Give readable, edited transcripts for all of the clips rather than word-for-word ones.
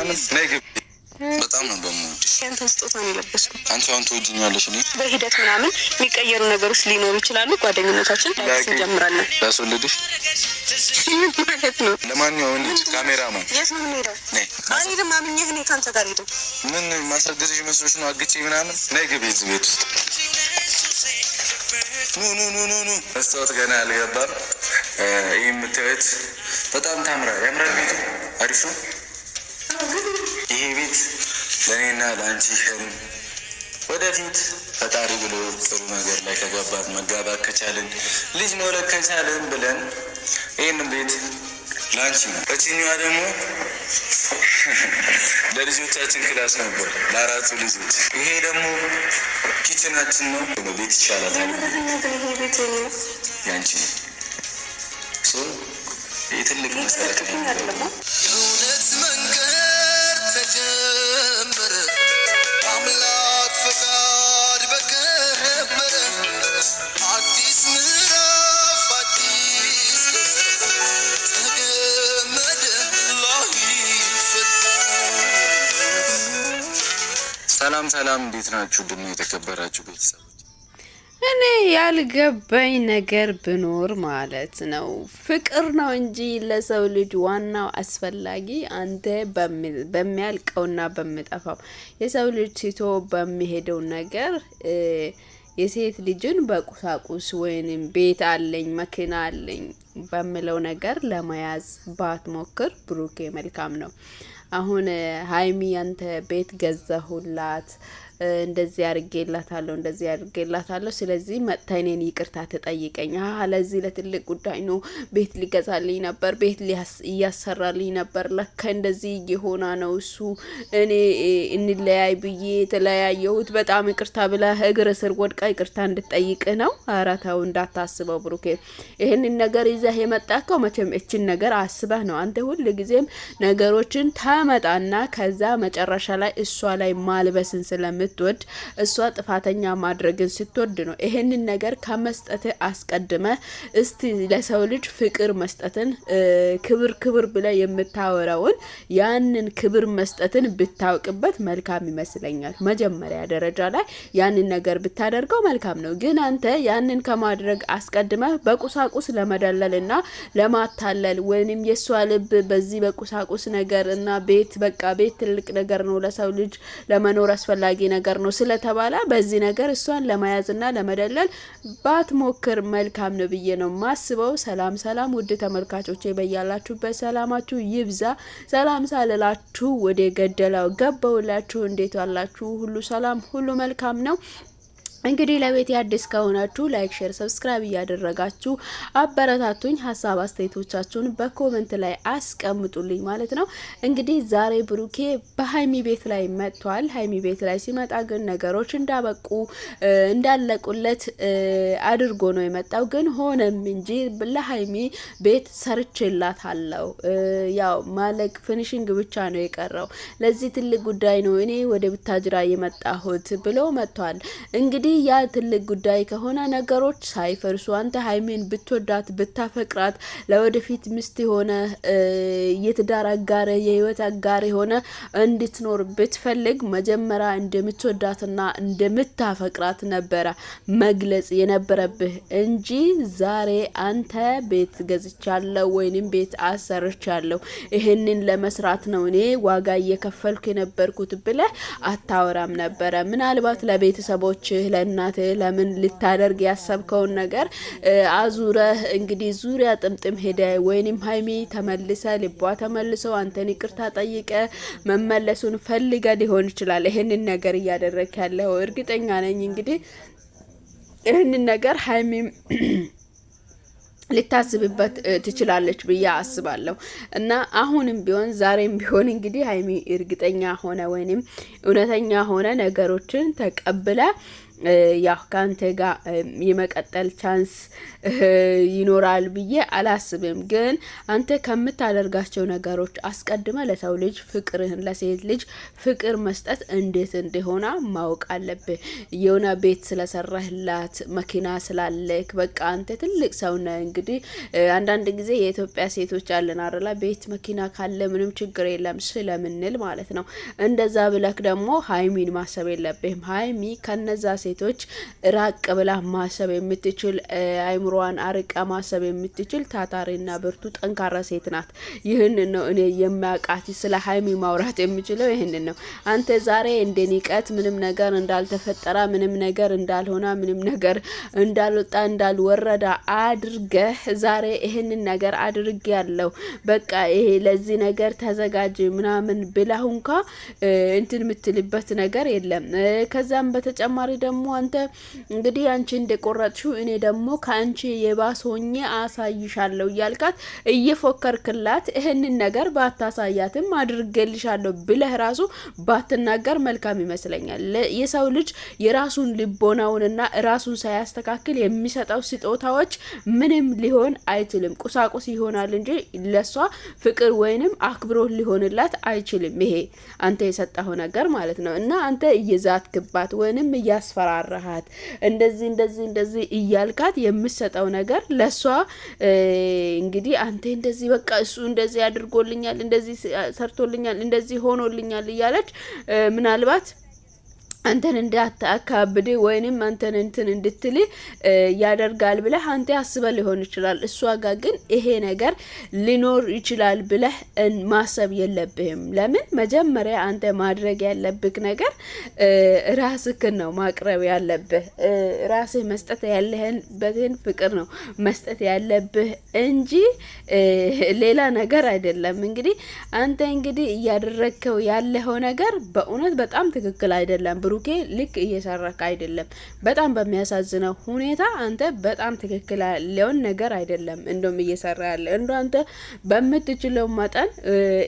ምናምን ነግብ በጣም ነው በመውደድ አንተን ስጦታ ነው የለበስኩት። አንቺ አሁን ትወጂኛለሽ። እኔ በሂደት ምናምን የሚቀየሩ ነገሮች ሊኖሩ ይችላሉ። ጓደኝነታችን እንጀምራለን። ያስወልድሽ ማለት ነው። ለማንኛውም ካሜራማን የት ነው የምንሄደው? እኔ ደግሞ አምኜህ እኔ ከአንተ ጋር ሄደው ምን ማስረገዝሽ መስሎሽ ነው? አግቼ ምናምን ነይ ግቢ እዚህ ቤት ውስጥ ኑ መስታወት ገና አልገባም። ይህ የምታዩት በጣም ያምራል። ቤቱ አሪፍ ነው። ይሄ ቤት ለእኔና ለአንቺ ህልም ወደፊት ፈጣሪ ብሎ ጥሩ ነገር ላይ ከገባት መጋባት ከቻልን ልጅ መውለድ ከቻልን ብለን ይህንን ቤት ለአንቺ ነው። እችኛዋ ደግሞ ለልጆቻችን ክላስ ነበር፣ ለ4 ልጆች። ይሄ ደግሞ ኪችናችን ነው። ቤት ይሻላታል። ያንቺ ነው። ይህ ትልቅ መሰረት ነው። የእውነት መንገድ ተጀመረ፣ አምላክ ፈቃድ በከበረ አዲስ ምዕራፍ አዲስ ተገመደ ላይ ሰላም፣ እንዴት ናችሁ? ድና የተከበራችሁ ቤተሰቦች፣ እኔ ያልገባኝ ነገር ብኖር ማለት ነው ፍቅር ነው እንጂ ለሰው ልጅ ዋናው አስፈላጊ አንተ በሚያልቀውና በሚጠፋው የሰው ልጅ ሲቶ በሚሄደው ነገር የሴት ልጅን በቁሳቁስ ወይንም ቤት አለኝ መኪና አለኝ በሚለው ነገር ለመያዝ ባትሞክር ብሩኬ መልካም ነው። አሁን ሀይሚ አንተ ቤት ገዛሁላት እንደዚህ አድርጌላታለሁ ስለዚህ መጥታ እኔን ይቅርታ ተጠይቀኝ። ለዚህ ለትልቅ ጉዳይ ነው ቤት ሊገዛልኝ ነበር፣ ቤት እያሰራልኝ ነበር፣ ለካ እንደዚህ እየሆና ነው እሱ እኔ እንለያይ ብዬ ተለያየሁት፣ በጣም ይቅርታ ብላ እግር ስር ወድቃ ይቅርታ እንድትጠይቅ ነው። ኧረ ተው እንዳታስበው ብሩኬ። ይሄንን ነገር ይዘህ የመጣከው መቼም እችን ነገር አስበህ ነው። አንተ ሁሉ ጊዜም ነገሮችን ታመጣና ከዛ መጨረሻ ላይ እሷ ላይ ማልበስን ስለምትወድ እሷ ጥፋተኛ ማድረግን ስትወድ ነው። ይሄንን ነገር ከመስጠት አስቀድመ እስቲ ለሰው ልጅ ፍቅር መስጠትን ክብር ብለ የምታወራውን ያንን ክብር መስጠትን ብታውቅበት መልካም ይመስለኛል። መጀመሪያ ደረጃ ላይ ያንን ነገር ብታደርገው መልካም ነው። ግን አንተ ያንን ከማድረግ አስቀድመ በቁሳቁስ ለመደለልና ለማታለል ወይንም የሷ ልብ በዚህ በቁሳቁስ ነገር እና ቤት ትልቅ ነገር ነው ለሰው ልጅ ለመኖር አስፈላጊ ነገር ነው ስለተባለ በዚህ ነገር እሷን ለማያዝና ለመደለል ባትሞክር መልካም ነው ብዬ ነው ማስበው። ሰላም ውድ ተመልካቾቼ በያላችሁበት ሰላማችሁ ይብዛ። ሰላም ሳልላችሁ ወደ ገደላው ገባውላችሁ። እንዴት ዋላችሁ? ሁሉ ሰላም፣ ሁሉ መልካም ነው። እንግዲህ ለቤት አዲስ ከሆናችሁ ላይክ፣ ሼር፣ ሰብስክራይብ እያደረጋችሁ አበረታቱኝ። ሀሳብ አስተያየቶቻችሁን በኮሜንት ላይ አስቀምጡልኝ ማለት ነው። እንግዲህ ዛሬ ብሩኬ በሀይሚ ቤት ላይ መጥቷል። ሀይሚ ቤት ላይ ሲመጣ ግን ነገሮች እንዳለቁለት አድርጎ ነው የመጣው። ግን ሆነም እንጂ ለሀይሚ ቤት ሰርቼላታለሁ፣ ያው ማለቅ ፊኒሺንግ ብቻ ነው የቀረው። ለዚህ ትልቅ ጉዳይ ነው እኔ ወደ ቡታጅራ የመጣሁት ብሎ መጥቷል። እንግዲህ ያ ትልቅ ጉዳይ ከሆነ ነገሮች ሳይፈርሱ አንተ ሀይሚን ብትወዳት ብታፈቅራት ለወደፊት ሚስት ሆነ የትዳር አጋር የህይወት አጋር ሆነ እንድትኖር ብትፈልግ መጀመሪያ እንደምትወዳትና እንደምታፈቅራት ነበረ መግለጽ የነበረብህ እንጂ ዛሬ አንተ ቤት ገዝቻለሁ ወይንም ቤት አሰርቻለሁ ይሄንን ለመስራት ነው እኔ ዋጋ እየከፈልኩ የነበርኩት ብለህ አታወራም ነበረ። ምናልባት ለቤተሰቦች እናት ለምን ልታደርግ ያሰብከውን ነገር አዙረህ እንግዲህ ዙሪያ ጥምጥም ሄደ ወይንም ሀይሚ ተመልሰ ልቧ ተመልሰው አንተን ይቅርታ ጠይቀ መመለሱን ፈልገ ሊሆን ይችላል ይሄንን ነገር እያደረክ ያለው። እርግጠኛ ነኝ እንግዲህ ይሄንን ነገር ሀይሚ ልታስብበት ትችላለች ብዬ አስባለሁ። እና አሁንም ቢሆን ዛሬም ቢሆን እንግዲህ ሀይሚ እርግጠኛ ሆነ ወይንም እውነተኛ ሆነ ነገሮችን ተቀብለ ያው ካንተ ጋር የመቀጠል ቻንስ ይኖራል ብዬ አላስብም። ግን አንተ ከምታደርጋቸው ነገሮች አስቀድመ ለሰው ልጅ ፍቅርህን ለሴት ልጅ ፍቅር መስጠት እንዴት እንደሆነ ማወቅ አለብህ። የሆነ ቤት ስለሰራህላት መኪና ስላለክ በቃ አንተ ትልቅ ሰው ነህ። እንግዲህ አንዳንድ ጊዜ የኢትዮጵያ ሴቶች አለን አይደል ቤት መኪና ካለ ምንም ችግር የለም ስለምንል ማለት ነው። እንደዛ ብለክ ደግሞ ሀይሚን ማሰብ የለብህም። ሀይሚ ከነዛ ሴቶች ራቅ ብላ ማሰብ የምትችል አይምሮዋን አርቃ ማሰብ የምትችል ታታሪና ብርቱ ጠንካራ ሴት ናት። ይህንን ነው እኔ የሚያውቃት። ስለ ሀይሚ ማውራት የምችለው ይህንን ነው። አንተ ዛሬ እንደ ንቀት ምንም ነገር እንዳልተፈጠረ ምንም ነገር እንዳልሆነ ምንም ነገር እንዳልወጣ እንዳልወረዳ አድርገህ ዛሬ ይህንን ነገር አድርግ ያለው በቃ ይሄ ለዚህ ነገር ተዘጋጅ ምናምን ብላህ እንኳ እንትን የምትልበት ነገር የለም። ከዛም በተጨማሪ ደግሞ አንተ እንግዲህ አንቺ እንደቆረጥሽው እኔ ደግሞ ከአንቺ የባስ ሆኜ አሳይሻለሁ እያልካት እየፎከርክላት ይህንን ነገር ባታሳያትም አድርገልሻለሁ ብለህ ራሱ ባትናገር መልካም ይመስለኛል። የሰው ልጅ የራሱን ልቦናውንና ራሱን ሳያስተካክል የሚሰጠው ስጦታዎች ምንም ሊሆን አይችልም። ቁሳቁስ ይሆናል እንጂ ለሷ ፍቅር ወይንም አክብሮት ሊሆንላት አይችልም። ይሄ አንተ የሰጠኸው ነገር ማለት ነው። እና አንተ እየዛትክባት ወይንም እያስፈራራሃት እንደዚህ እያልካት የምሰጠው ነገር ለሷ እንግዲህ አንተ እንደዚህ በቃ እሱ እንደዚህ አድርጎልኛል፣ እንደዚህ ሰርቶልኛል፣ እንደዚህ ሆኖልኛል እያለች ምናልባት አንተን እንዳታካብድ ወይንም አንተን እንትን እንድትል ያደርጋል ብለህ አንተ አስበህ ሊሆን ይችላል። እሷ ጋር ግን ይሄ ነገር ሊኖር ይችላል ብለህ ማሰብ የለብህም። ለምን መጀመሪያ አንተ ማድረግ ያለብህ ነገር ራስህን ነው ማቅረብ ያለብህ። ራስህ መስጠት ያለህበትን ፍቅር ነው መስጠት ያለብህ እንጂ ሌላ ነገር አይደለም። እንግዲህ አንተ እንግዲህ እያደረግከው ያለኸው ነገር በእውነት በጣም ትክክል አይደለም። ብሩኬ ልክ እየሰራክ አይደለም። በጣም በሚያሳዝነው ሁኔታ አንተ በጣም ትክክል ያለውን ነገር አይደለም እንደም እየሰራ ያለ እንዶ አንተ በምትችለው መጠን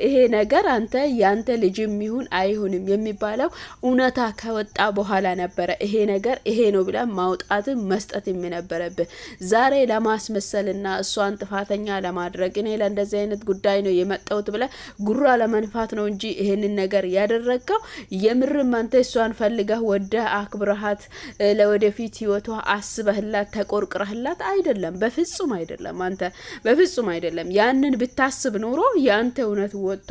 ይሄ ነገር አንተ ያንተ ልጅም ይሁን አይሁንም የሚባለው እውነታ ከወጣ በኋላ ነበረ ይሄ ነገር ይሄ ነው ብላ ማውጣት መስጠት የሚነበረብህ። ዛሬ ለማስመሰልና እሷን ጥፋተኛ ለማድረግ እኔ ለእንደዚህ አይነት ጉዳይ ነው የመጣሁት ብለ ጉራ ለመንፋት ነው እንጂ ይሄንን ነገር ያደረገው የምርም አንተ እሷን ፈልገህ ወደህ አክብረሃት ለወደፊት ህይወቷ አስበህላት ተቆርቅረህላት አይደለም። በፍጹም አይደለም። አንተ በፍጹም አይደለም። ያንን ብታስብ ኖሮ ያንተ እውነት ወጥቶ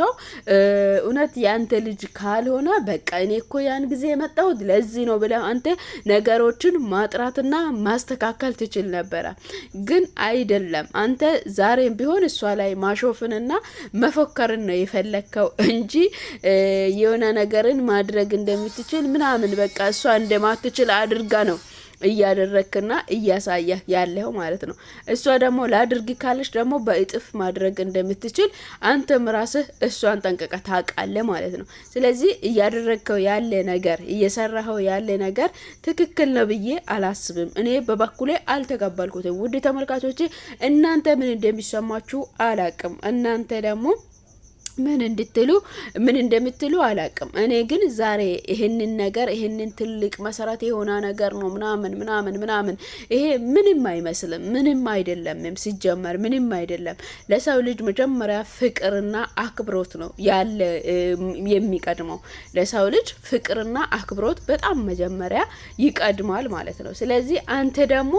እውነት ያንተ ልጅ ካልሆነ በቃ እኔ እኮ ያን ጊዜ የመጣሁት ለዚህ ነው ብለህ አንተ ነገሮችን ማጥራትና ማስተካከል ትችል ነበረ። ግን አይደለም። አንተ ዛሬም ቢሆን እሷ ላይ ማሾፍንና መፎከርን ነው የፈለከው እንጂ የሆነ ነገርን ማድረግ እንደምትችል ምናምን በቃ እሷ እንደማትችል አድርጋ ነው እያደረክና እያሳየህ ያለው ማለት ነው። እሷ ደግሞ ላድርግ ካለች ደግሞ በእጥፍ ማድረግ እንደምትችል አንተም ራስህ እሷን ጠንቀቀህ ታውቃለህ ማለት ነው። ስለዚህ እያደረግከው ያለ ነገር እየሰራኸው ያለ ነገር ትክክል ነው ብዬ አላስብም። እኔ በበኩሌ አልተቀበልኩትም። ውድ ተመልካቾቼ እናንተ ምን እንደሚሰማችሁ አላቅም። እናንተ ደግሞ ምን እንደምትሉ አላቅም። እኔ ግን ዛሬ ይሄንን ነገር ይሄንን ትልቅ መሰረት የሆነ ነገር ነው ምናምን ይሄ ምንም አይመስልም፣ ምንም አይደለም። ሲጀመር ምንም አይደለም። ለሰው ልጅ መጀመሪያ ፍቅርና አክብሮት ነው ያለ የሚቀድመው። ለሰው ልጅ ፍቅርና አክብሮት በጣም መጀመሪያ ይቀድማል ማለት ነው። ስለዚህ አንተ ደግሞ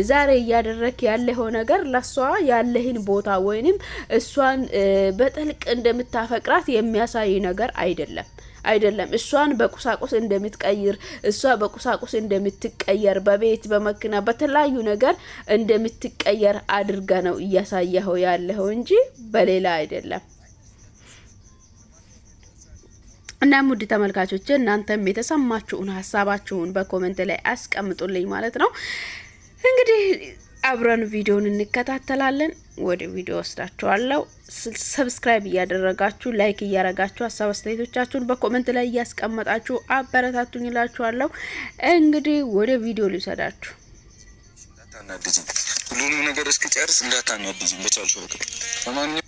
ዛሬ እያደረክ ያለው ነገር ለሷ ያለህን ቦታ ወይንም እሷን በጥልቅ እንደምታፈቅራት የሚያሳይ ነገር አይደለም። እሷን በቁሳቁስ እንደምትቀይር እሷ በቁሳቁስ እንደምትቀየር በቤት በመኪና በተለያዩ ነገር እንደምትቀየር አድርጋ ነው እያሳየኸው ያለው እንጂ በሌላ አይደለም። እና ሙድ ተመልካቾች እናንተም የተሰማችሁን ሀሳባችሁን በኮሜንት ላይ አስቀምጡልኝ ማለት ነው። እንግዲህ አብረን ቪዲዮውን እንከታተላለን። ወደ ቪዲዮ ወስዳችኋለሁ። ሰብስክራይብ እያደረጋችሁ ላይክ እያረጋችሁ ሀሳብ አስተያየቶቻችሁን በኮሜንት ላይ እያስቀመጣችሁ አበረታቱኝ እላችኋለሁ። እንግዲህ ወደ ቪዲዮ ልውሰዳችሁ። እንዳታናድጂኝ፣ ሁሉንም ነገር እስክጨርስ እንዳታናድጂኝ በቻልሽው ወቅት ለማንኛውም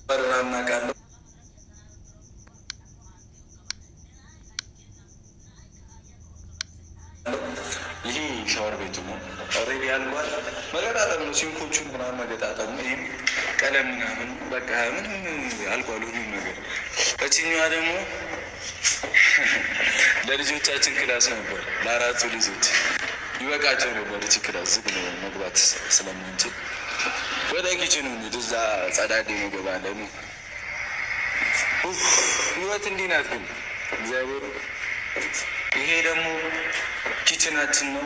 በረናናቃለሁ ይሄ ሻወር ቤቱ ነው። ኦልሬዲ ያልቋል። መገጣጠም ነው። ሲንኮቹን ምናምን መገጣጠም ነው። ይህም ቀለም ምናምን በቃ ምንም አልቋል ሁሉም ነገር። እችኛዋ ደግሞ ለልጆቻችን ክላስ ነበር። ለአራቱ ልጆች ይበቃቸው ነበር። እች ክላስ ዝግ መግባት ስለምንችል ወደ ኪችኑ እንሂድ። እዛ ጸዳዴ እንገባለን። ህይወት እንዲህ ናት ግን እግዚአብሔር። ይሄ ደግሞ ኪችናችን ነው።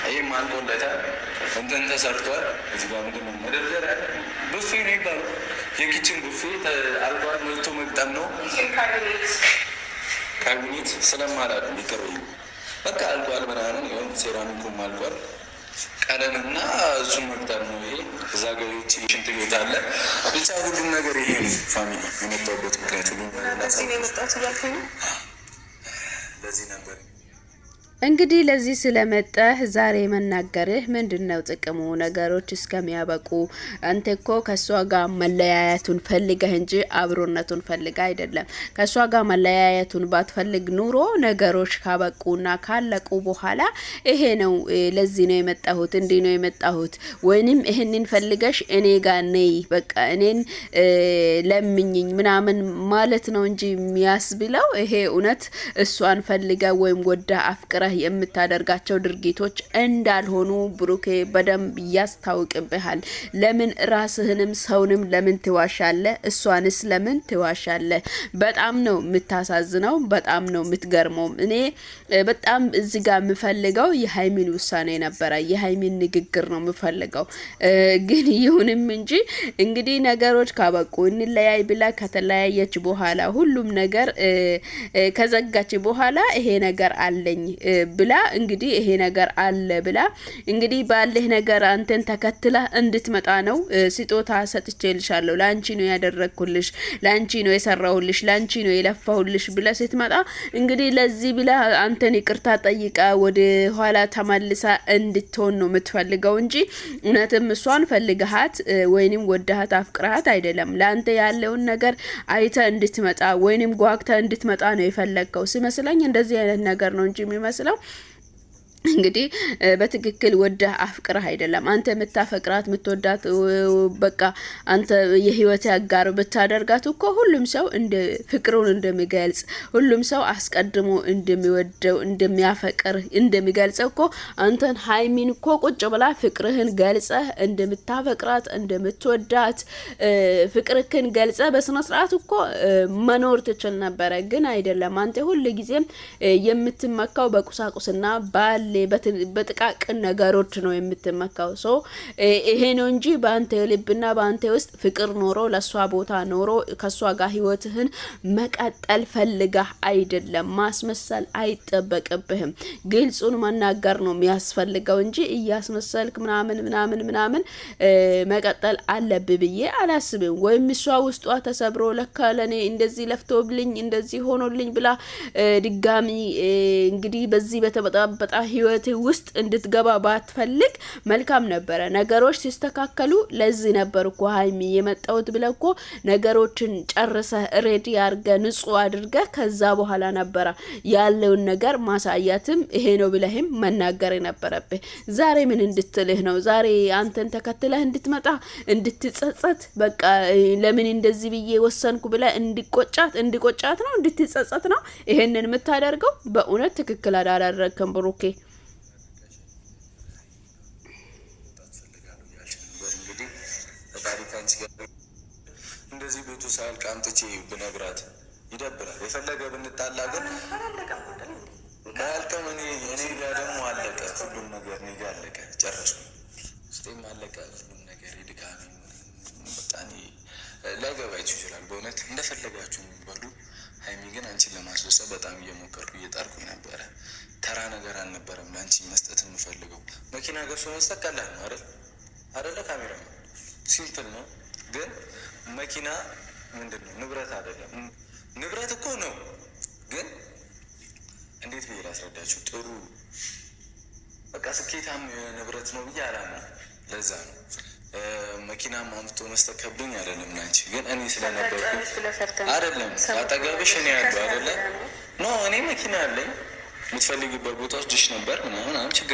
ይህም አልቆለታል። እንትን ተሰርቷል። እዚህ ጋር ምንድን ነው መደርደሪያ ቡፌ ነው ይባላል። የኪችን ቡፌ አልቋል። መቶ መግጠም ነው። ካቢኔት ስለማላቅ ሊቀበዩ በቃ አልቋል ምናምን ይሆን ሴራሚኩም አልቋል። ቀለምና እሱን መግጠም ነው። ይሄ እዛ ገቢዎች ሽንት ቤት አለ። ብቻ ሁሉም ነገር ይሄ ነው። ፋሚሊ የመጣሁበት ምክንያት ሁሉም ለዚህ ነው የመጣሁት እያልከኝ ነው። ለዚህ ነበር እንግዲህ ለዚህ ስለመጣህ ዛሬ መናገርህ ምንድን ነው ጥቅሙ? ነገሮች እስከሚያበቁ አንተ እኮ ከሷ ጋር መለያየቱን ፈልገህ እንጂ አብሮነቱን ፈልገህ አይደለም። ከሷ ጋር መለያየቱን ባትፈልግ ኑሮ ነገሮች ካበቁና ካለቁ በኋላ ይሄ ነው ለዚህ ነው የመጣሁት እንዲህ ነው የመጣሁት ወይንም ይሄንን ፈልገሽ እኔ ጋር ነይ በቃ እኔን ለምኝኝ ምናምን ማለት ነው እንጂ የሚያስብለው ይሄ እውነት እሷን ፈልገህ ወይም ወዳ አፍቅረ የምታደርጋቸው ድርጊቶች እንዳልሆኑ ብሩኬ በደንብ ያስታውቅብሃል። ለምን ራስህንም ሰውንም ለምን ትዋሻለህ? እሷንስ ለምን ትዋሻለህ? በጣም ነው የምታሳዝነው። በጣም ነው የምትገርመው። እኔ በጣም እዚህ ጋር የምፈልገው የሃይሚን ውሳኔ ነበረ። የሃይሚን ንግግር ነው የምፈልገው። ግን ይሁንም እንጂ እንግዲህ ነገሮች ካበቁ እንለያይ ብላ ከተለያየች በኋላ ሁሉም ነገር ከዘጋች በኋላ ይሄ ነገር አለኝ ብላ እንግዲህ ይሄ ነገር አለ ብላ እንግዲህ ባለህ ነገር አንተን ተከትላ እንድትመጣ ነው። ስጦታ ሰጥቼልሻለሁ፣ ላንቺ ነው ያደረኩልሽ፣ ላንቺ ነው የሰራሁልሽ፣ ላንቺ ነው የለፋሁልሽ ብላ ስትመጣ እንግዲህ ለዚህ ብላ አንተን ይቅርታ ጠይቃ ወደ ኋላ ተመልሳ እንድትሆን ነው የምትፈልገው እንጂ እውነትም እሷን ፈልገሃት ወይንም ወደሃት አፍቅረሃት አይደለም። ላንተ ያለውን ነገር አይተ እንድትመጣ ወይንም ጓግታ እንድትመጣ ነው የፈለግከው ሲመስለኝ። እንደዚህ አይነት ነገር ነው እንጂ የሚመስለው እንግዲህ በትክክል ወደ አፍቅረህ አይደለም። አንተ የምታፈቅራት የምትወዳት በቃ አንተ የህይወት ያጋር ብታደርጋት እኮ ሁሉም ሰው እንደ ፍቅሩን እንደሚገልጽ ሁሉም ሰው አስቀድሞ እንደሚወደው እንደሚያፈቅር እንደሚገልጸው እኮ አንተን ሃይሚን እኮ ቁጭ ብላ ፍቅርህን ገልጸህ እንደምታፈቅራት እንደምትወዳት ፍቅርህን ገልጸህ በስነ ስርዓት እኮ መኖር ትችል ነበረ። ግን አይደለም። አንተ ሁሉ ጊዜም የምትመካው በቁሳቁስና ባል በጥቃቅን ነገሮች ነው የምትመካው። ሶ ይሄ ነው እንጂ በአንተ ልብና በአንተ ውስጥ ፍቅር ኖሮ ለሷ ቦታ ኖሮ ከሷ ጋር ህይወትህን መቀጠል ፈልገህ አይደለም። ማስመሰል አይጠበቅብህም። ግልጹን መናገር ነው የሚያስፈልገው እንጂ እያስመሰልክ ምናምን መቀጠል አለብህ ብዬ አላስብም። ወይም እሷ ውስጧ ተሰብሮ ለካ ለኔ እንደዚህ ለፍቶብልኝ እንደዚህ ሆኖልኝ ብላ ድጋሚ እንግዲህ በዚህ በተበጣበጣ ህይወት ውስጥ እንድትገባ ባትፈልግ መልካም ነበረ። ነገሮች ሲስተካከሉ ለዚህ ነበር እኮ ሃይሚ የመጣሁት ብለህ እኮ ነገሮችን ጨርሰህ ሬዲ አድርገህ ንጹህ አድርገህ ከዛ በኋላ ነበረ ያለውን ነገር ማሳያትም ይሄ ነው ብለህም መናገር የነበረብህ። ዛሬ ምን እንድትልህ ነው? ዛሬ አንተን ተከትለህ እንድትመጣ እንድትጸጸት በቃ ለምን እንደዚህ ብዬ ወሰንኩ ብለህ እንዲቆጫት ነው እንድትጸጸት ነው ይሄንን የምታደርገው? በእውነት ትክክል አላደረግክም ብሩኬ። እንደዚህ ቤቱ ሳያልቅ አምጥቼ ብነግራት ይደብራል። የፈለገ ብንጣላ ግን ባያልቅም እኔ ጋር ደግሞ አለቀ ሁሉም ነገር። እኔ ጋር አለቀ፣ ጨረስኩ። ስጤም አለቀ ሁሉም ነገር። የድጋሚ በቃ ላይገባችሁ ይችላል። በእውነት እንደፈለጋችሁ በሉ። ሀይሚ ግን አንቺን ለማስደሰት በጣም እየሞከርኩ እየጣርኩኝ ነበረ። ተራ ነገር አልነበረም ለአንቺ መስጠት የምፈልገው። መኪና ገዝቶ መስጠት ቀላል ነው አይደለ? ካሜራ ሲምፕል ነው። ግን መኪና ምንድን ነው? ንብረት አይደለም። ንብረት እኮ ነው፣ ግን እንዴት ብዬ ላስረዳችሁ? ጥሩ በቃ ስኬታም ንብረት ነው ብዬ አላምንም። ለዛ ነው መኪና አምጥቶ መስጠት ከብዶኝ አይደለም ናንቺ፣ ግን እኔ ስለነበርኩ አይደለም አጠገብሽ እኔ ያለው አይደለ ኖ እኔ መኪና አለኝ የምትፈልጊበት ቦታ ወስድሽ ነበር ምናምን ችግር